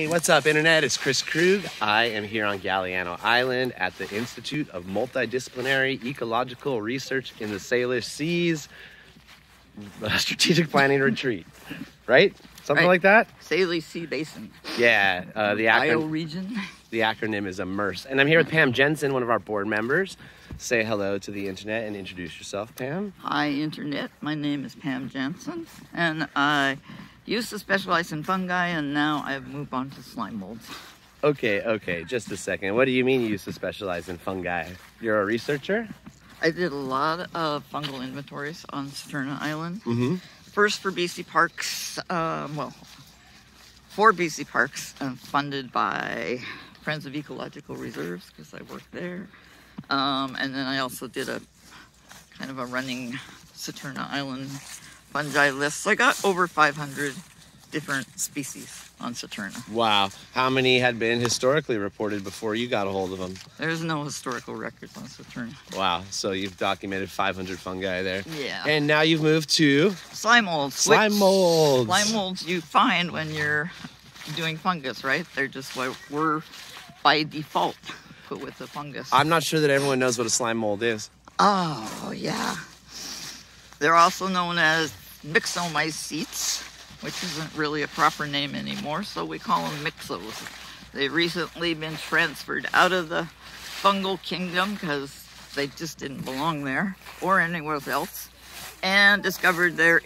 Hey, what's up, Internet? It's Kris Krug. I am here on Galliano Island at the Institute of Multidisciplinary Ecological Research in the Salish Seas Strategic Planning Retreat. Right? Something like that? Salish Sea Basin. Yeah. The Bioregion. The acronym is IMMERSE. And I'm here with Pam Jansen, one of our board members. Say hello to the Internet and introduce yourself, Pam. Hi, Internet. My name is Pam Jansen, and I used to specialize in fungi, and now I've moved on to slime molds. Okay, just a second. What do you mean you used to specialize in fungi? You're a researcher? I did a lot of fungal inventories on Saturna Island. Mm-hmm. First for BC Parks, for BC Parks, funded by Friends of Ecological Reserves, because I worked there. And then I also did a kind of a running Saturna Island fungi list. So I got over 500 different species on Saturna. Wow. How many had been historically reported before you got a hold of them? There's no historical records on Saturna. Wow. So you've documented 500 fungi there. Yeah. And now you've moved to? Slime molds. Slime molds. Slime molds you find when you're doing fungus, right? They're just what we're by default put with the fungus. I'm not sure that everyone knows what a slime mold is. Oh, yeah. They're also known as myxomycetes, which isn't really a proper name anymore, so we call them myxos. They've recently been transferred out of the fungal kingdom because they just didn't belong there or anywhere else, and discovered they're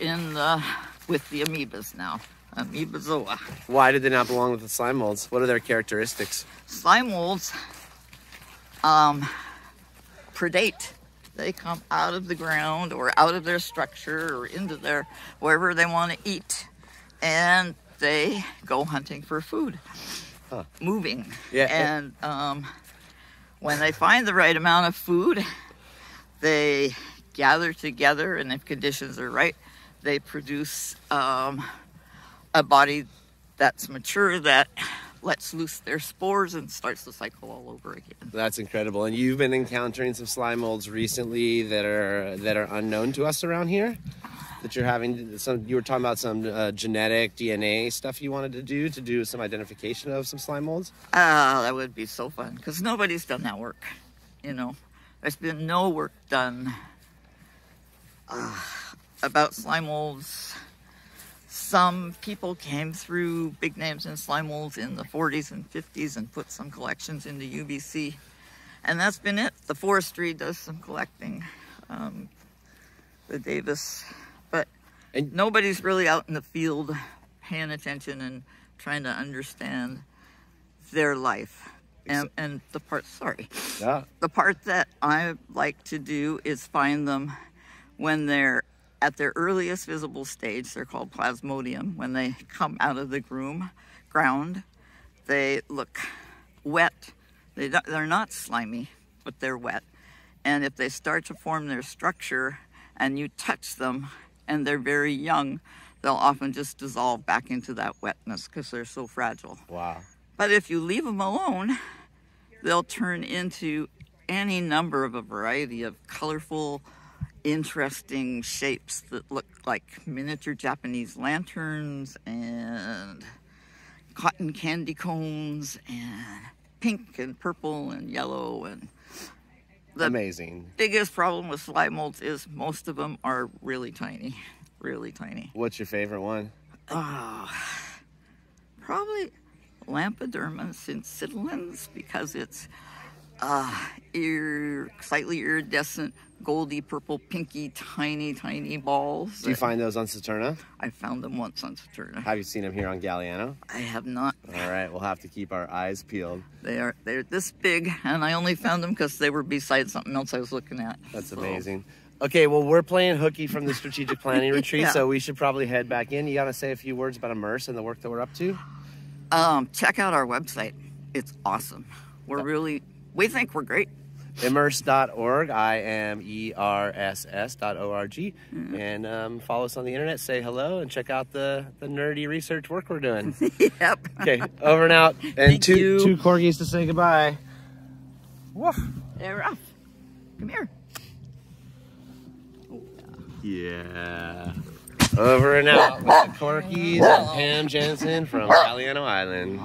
with the amoebas now. Amoebazoa. Why did they not belong with the slime molds? What are their characteristics? Slime molds predate. They come out of the ground or out of their structure or into their wherever they want to eat, and they go hunting for food, moving. Yeah. And when they find the right amount of food, they gather together, and if conditions are right, they produce a body that's mature that lets loose their spores and starts the cycle all over again. That's incredible. And you've been encountering some slime molds recently that are unknown to us around here? That you're having you were talking about some genetic DNA stuff you wanted to do some identification of some slime molds? That would be so fun, because nobody's done that work, you know. There's been no work done about slime molds. Some people came through big names in slime molds in the 40s and 50s and put some collections into UBC. And that's been it. The forestry does some collecting, the Davis. But nobody's really out in the field paying attention and trying to understand their life. And the part, the part that I like to do is find them when they're at their earliest visible stage. They're called plasmodium. When they come out of the ground, they look wet. They're not slimy, but they're wet. And if they start to form their structure and you touch them and they're very young, they'll often just dissolve back into that wetness because they're so fragile. Wow. But if you leave them alone, they'll turn into any number of a variety of colorful, interesting shapes that look like miniature Japanese lanterns and cotton candy cones and pink and purple and yellow. And the amazing. Biggest problem with slime molds is most of them are really tiny, really tiny. What's your favorite one? Probably Lampiderma sincitillans, because it's slightly iridescent, goldy, purple, pinky, tiny balls. Do you find those on Saturna? I found them once on Saturna. Have you seen them here on Galliano? I have not. All right, we'll have to keep our eyes peeled. They're this big, and I only found them because they were beside something else I was looking at. That's amazing. Okay, well, we're playing hooky from the Strategic Planning Retreat, Yeah. So we should probably head back in. You got to say a few words about IMMERSE and the work that we're up to? Check out our website. It's awesome. We think we're great. IMMERSE.org, IMERSS.org, and follow us on the internet, say hello, and check out the nerdy research work we're doing. Yep. Okay, over and out. And Thank you. two corgis to say goodbye. Woof. They're off. Come here. Yeah. Over and out with the Corkies and Pam Jansen from Galliano Island.